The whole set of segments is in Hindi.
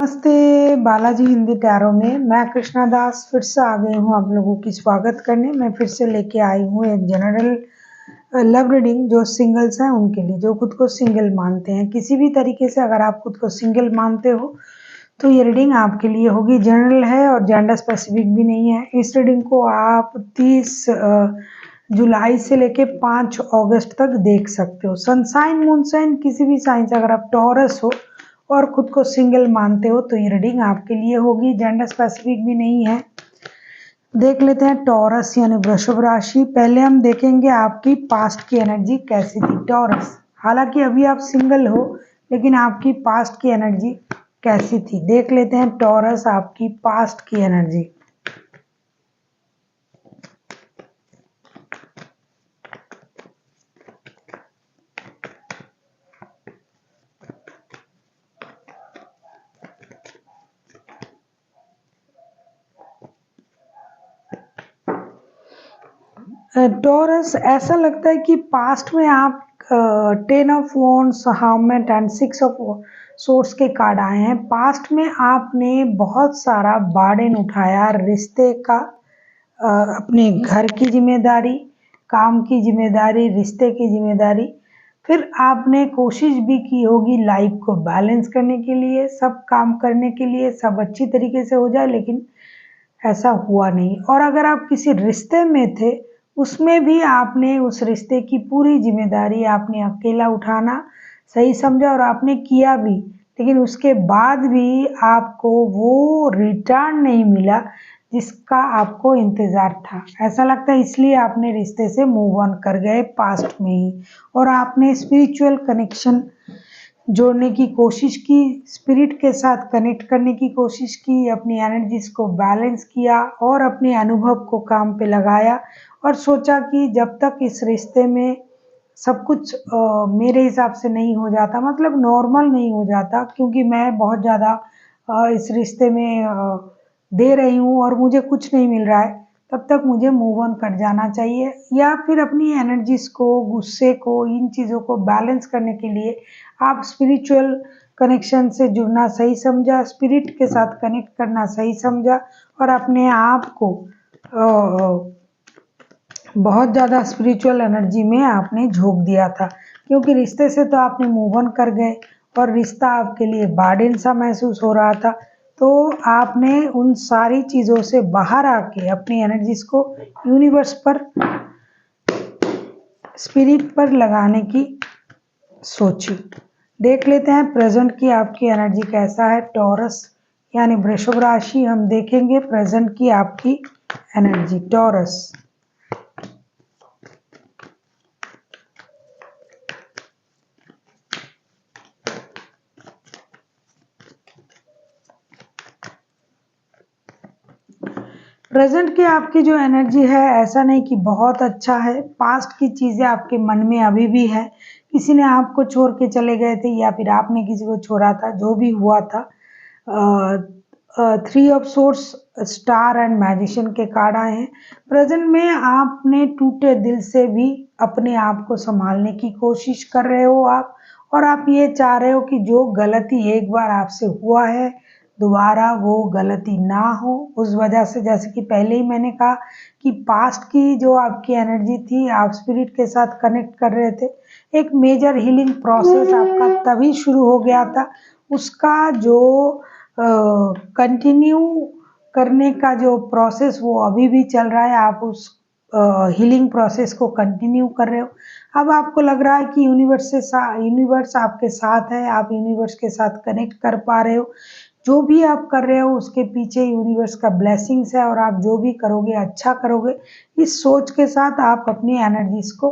नमस्ते बालाजी हिंदी टैरो में मैं कृष्णा दास फिर से आ गई हूँ आप लोगों की स्वागत करने। मैं फिर से लेके आई हूँ एक जनरल लव रीडिंग जो सिंगल्स हैं उनके लिए, जो खुद को सिंगल मानते हैं। किसी भी तरीके से अगर आप खुद को सिंगल मानते हो तो ये रीडिंग आपके लिए होगी। जनरल है और जेंडर स्पेसिफिक भी नहीं है। इस रीडिंग को आप 30 जुलाई से लेके 5 अगस्त तक देख सकते हो। सनसाइन मूनसाइन किसी भी साइन से अगर आप टॉरस हो और खुद को सिंगल मानते हो तो ये रीडिंग आपके लिए होगी। जेंडर स्पेसिफिक भी नहीं है। देख लेते हैं टॉरस यानी वृषभ राशि। पहले हम देखेंगे आपकी पास्ट की एनर्जी कैसी थी टॉरस। हालांकि अभी आप सिंगल हो लेकिन आपकी पास्ट की एनर्जी कैसी थी देख लेते हैं। टॉरस आपकी पास्ट की एनर्जी। टॉरस ऐसा लगता है कि पास्ट में आप 10 of wands, hermit and 6 of source के कार्ड आए हैं। पास्ट में आपने बहुत सारा बर्डन उठाया, रिश्ते का, अपने घर की जिम्मेदारी, काम की जिम्मेदारी, रिश्ते की जिम्मेदारी। फिर आपने कोशिश भी की होगी लाइफ को बैलेंस करने के लिए, सब काम करने के लिए, सब अच्छी तरीके से हो जाए, लेकिन ऐसा हुआ नहीं। और अगर आप किसी रिश्ते में थे उसमें भी आपने उस रिश्ते की पूरी जिम्मेदारी आपने अकेला उठाना सही समझा और आपने किया भी, लेकिन उसके बाद भी आपको वो रिटर्न नहीं मिला जिसका आपको इंतज़ार था। ऐसा लगता है इसलिए आपने रिश्ते से मूव ऑन कर गए पास्ट में ही। और आपने स्पिरिचुअल कनेक्शन जोड़ने की कोशिश की, स्पिरिट के साथ कनेक्ट करने की कोशिश की, अपनी एनर्जीज को बैलेंस किया और अपने अनुभव को काम पे लगाया और सोचा कि जब तक इस रिश्ते में सब कुछ मेरे हिसाब से नहीं हो जाता, मतलब नॉर्मल नहीं हो जाता, क्योंकि मैं बहुत ज़्यादा इस रिश्ते में दे रही हूँ और मुझे कुछ नहीं मिल रहा है, तब तक मुझे मूव ऑन कर जाना चाहिए। या फिर अपनी एनर्जीज को, गुस्से को, इन चीज़ों को बैलेंस करने के लिए आप स्पिरिचुअल कनेक्शन से जुड़ना सही समझा, स्पिरिट के साथ कनेक्ट करना सही समझा और अपने आप को बहुत ज़्यादा स्पिरिचुअल एनर्जी में आपने झोंक दिया था, क्योंकि रिश्ते से तो आपने मूव ऑन कर गए और रिश्ता आपके लिए बर्डन सा महसूस हो रहा था। तो आपने उन सारी चीज़ों से बाहर आके अपनी एनर्जीज को यूनिवर्स पर, स्पिरिट पर लगाने की सोची। देख लेते हैं प्रेजेंट की आपकी एनर्जी कैसा है टॉरस यानी वृषभ राशि। हम देखेंगे प्रेजेंट की आपकी एनर्जी टॉरस। प्रेजेंट की आपकी जो एनर्जी है, ऐसा नहीं कि बहुत अच्छा है। पास्ट की चीज़ें आपके मन में अभी भी है। किसी ने आपको छोड़ के चले गए थे या फिर आपने किसी को छोड़ा था, जो भी हुआ था। 3 of source, star and magician के कार्ड आए हैं। प्रेजेंट में आपने टूटे दिल से भी अपने आप को संभालने की कोशिश कर रहे हो आप, और आप ये चाह रहे हो कि जो गलती एक बार आपसे हुआ है दोबारा वो गलती ना हो। उस वजह से, जैसे कि पहले ही मैंने कहा कि पास्ट की जो आपकी एनर्जी थी, आप स्पिरिट के साथ कनेक्ट कर रहे थे। एक मेजर हीलिंग प्रोसेस आपका तभी शुरू हो गया था। उसका जो कंटिन्यू करने का जो प्रोसेस वो अभी भी चल रहा है। आप उस हीलिंग प्रोसेस को कंटिन्यू कर रहे हो। अब आपको लग रहा है कि यूनिवर्स आपके साथ है, आप यूनिवर्स के साथ कनेक्ट कर पा रहे हो। जो भी आप कर रहे हो उसके पीछे यूनिवर्स का ब्लेसिंग्स है और आप जो भी करोगे अच्छा करोगे। इस सोच के साथ आप अपनी एनर्जीज को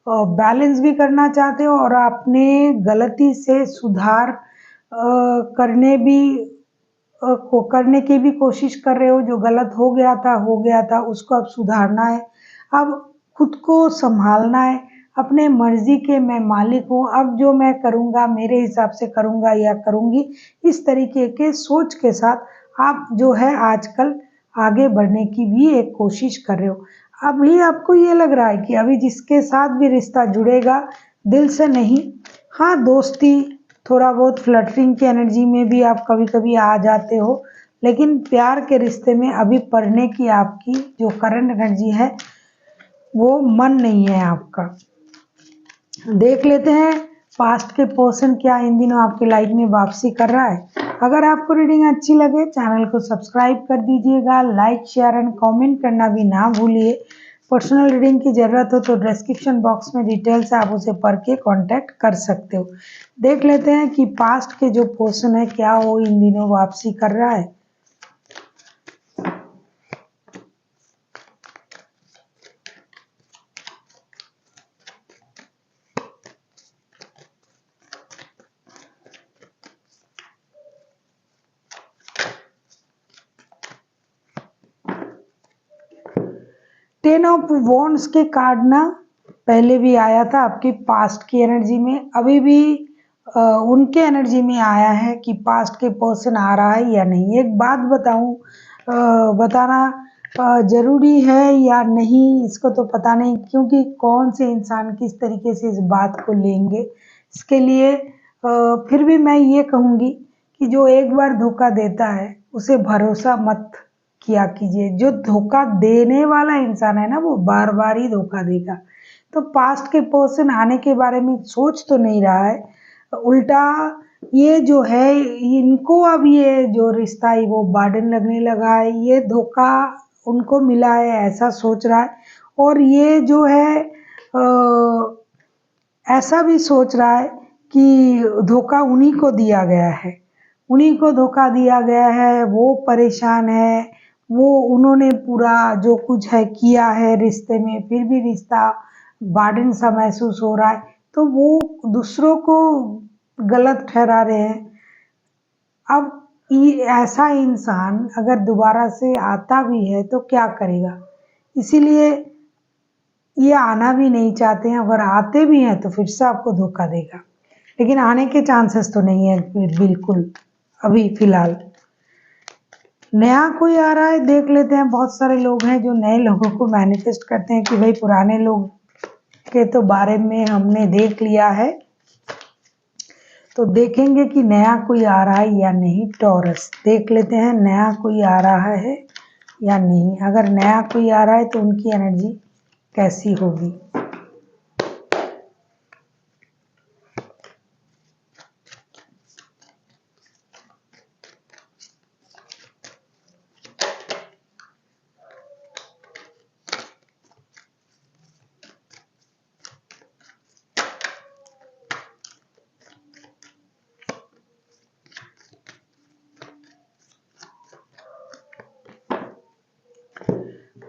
बैलेंस भी करना चाहते हो और अपने गलती से सुधार करने की भी कोशिश कर रहे हो। जो गलत हो गया था उसको अब सुधारना है। अब खुद को संभालना है। अपने मर्जी के मैं मालिक हूँ, अब जो मैं करूँगा मेरे हिसाब से करूँगा या करूँगी, इस तरीके के सोच के साथ आप जो है आजकल आगे बढ़ने की भी एक कोशिश कर रहे हो। अभी आपको ये लग रहा है कि अभी जिसके साथ भी रिश्ता जुड़ेगा दिल से नहीं, हाँ दोस्ती थोड़ा बहुत फ्लर्टिंग की एनर्जी में भी आप कभी कभी आ जाते हो, लेकिन प्यार के रिश्ते में अभी पढ़ने की आपकी जो करंट एनर्जी है वो मन नहीं है आपका। देख लेते हैं पास्ट के पर्सन क्या इन दिनों आपके लाइफ में वापसी कर रहा है। अगर आपको रीडिंग अच्छी लगे चैनल को सब्सक्राइब कर दीजिएगा, लाइक शेयर एंड कमेंट करना भी ना भूलिए। पर्सनल रीडिंग की ज़रूरत हो तो डिस्क्रिप्शन बॉक्स में डिटेल्स आप उसे पढ़ के कांटेक्ट कर सकते हो। देख लेते हैं कि पास्ट के जो पर्सन है क्या वो इन दिनों वापसी कर रहा है। टेन ऑफ वॉन्ड्स के कार्ड ना पहले भी आया था आपकी पास्ट की एनर्जी में, अभी भी उनके एनर्जी में आया है कि पास्ट के पर्सन आ रहा है या नहीं। एक बात बताऊं, बताना जरूरी है या नहीं इसको तो पता नहीं, क्योंकि कौन से इंसान किस तरीके से इस बात को लेंगे। इसके लिए फिर भी मैं ये कहूँगी कि जो एक बार धोखा देता है उसे भरोसा मत किया कीजिए। जो धोखा देने वाला इंसान है ना वो बार बार ही धोखा देगा। तो पास्ट के पर्सन आने के बारे में सोच तो नहीं रहा है, उल्टा ये जो है इनको अब ये जो रिश्ता है वो बर्डन लगने लगा है, ये धोखा उनको मिला है ऐसा सोच रहा है। और ये जो है ऐसा भी सोच रहा है कि धोखा उन्हीं को दिया गया है, उन्हीं को धोखा दिया गया है, वो परेशान है, वो उन्होंने पूरा जो कुछ है किया है रिश्ते में, फिर भी रिश्ता बर्डन सा महसूस हो रहा है। तो वो दूसरों को गलत ठहरा रहे हैं। अब ये ऐसा इंसान अगर दोबारा से आता भी है तो क्या करेगा, इसीलिए ये आना भी नहीं चाहते हैं। अगर आते भी हैं तो फिर से आपको धोखा देगा, लेकिन आने के चांसेस तो नहीं है बिल्कुल अभी फिलहाल। नया कोई आ रहा है, देख लेते हैं। बहुत सारे लोग हैं जो नए लोगों को मैनिफेस्ट करते हैं कि भाई पुराने लोग के तो बारे में हमने देख लिया है, तो देखेंगे कि नया कोई आ रहा है या नहीं। टॉरस देख लेते हैं नया कोई आ रहा है या नहीं। अगर नया कोई आ रहा है तो उनकी एनर्जी कैसी होगी।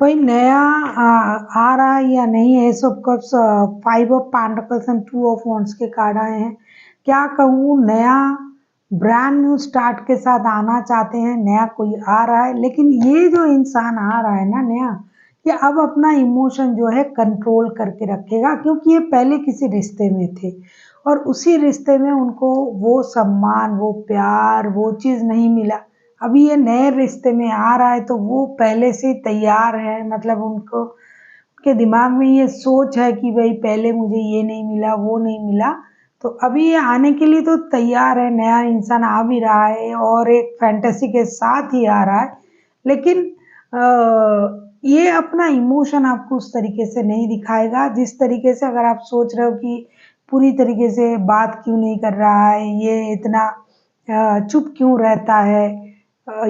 कोई नया आ रहा है या नहीं। S of cups, 5 of pentacles and 2 of wands के कार्ड आए हैं। क्या कहूँ, नया ब्रांड न्यू स्टार्ट के साथ आना चाहते हैं, नया कोई आ रहा है। लेकिन ये जो इंसान आ रहा है ना नया, ये अब अपना इमोशन जो है कंट्रोल करके रखेगा, क्योंकि ये पहले किसी रिश्ते में थे और उसी रिश्ते में उनको वो सम्मान, वो प्यार, वो चीज़ नहीं मिला। अभी ये नए रिश्ते में आ रहा है तो वो पहले से तैयार है, मतलब उनको के दिमाग में ये सोच है कि भाई पहले मुझे ये नहीं मिला, वो नहीं मिला, तो अभी ये आने के लिए तो तैयार है। नया इंसान आ भी रहा है और एक फैंटेसी के साथ ही आ रहा है, लेकिन ये अपना इमोशन आपको उस तरीके से नहीं दिखाएगा जिस तरीके से अगर आप सोच रहे हो कि पूरी तरीके से बात क्यों नहीं कर रहा है, ये इतना चुप क्यों रहता है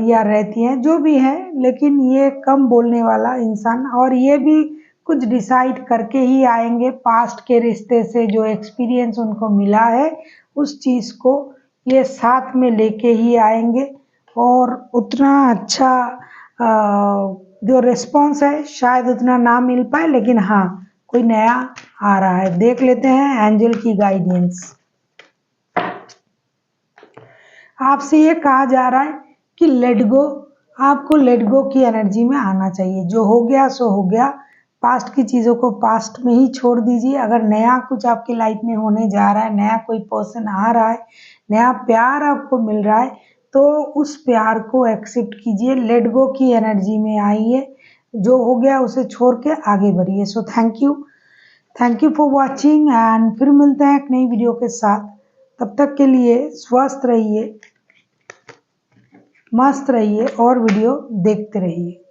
या रहती हैं, जो भी है। लेकिन ये कम बोलने वाला इंसान, और ये भी कुछ डिसाइड करके ही आएंगे। पास्ट के रिश्ते से जो एक्सपीरियंस उनको मिला है उस चीज़ को ये साथ में लेके ही आएंगे, और उतना अच्छा जो रिस्पॉन्स है शायद उतना ना मिल पाए, लेकिन हाँ कोई नया आ रहा है। देख लेते हैं एंजल की गाइडेंस। आपसे ये कहा जा रहा है कि लेट गो, आपको लेट गो की एनर्जी में आना चाहिए। जो हो गया सो हो गया, पास्ट की चीज़ों को पास्ट में ही छोड़ दीजिए। अगर नया कुछ आपकी लाइफ में होने जा रहा है, नया कोई पर्सन आ रहा है, नया प्यार आपको मिल रहा है, तो उस प्यार को एक्सेप्ट कीजिए, लेट गो की एनर्जी में आइए। जो हो गया उसे छोड़ के आगे बढ़िए। So thank you for watching, and फिर मिलते हैं एक नई वीडियो के साथ। तब तक के लिए स्वस्थ रहिए, मस्त रहिए और वीडियो देखते रहिए।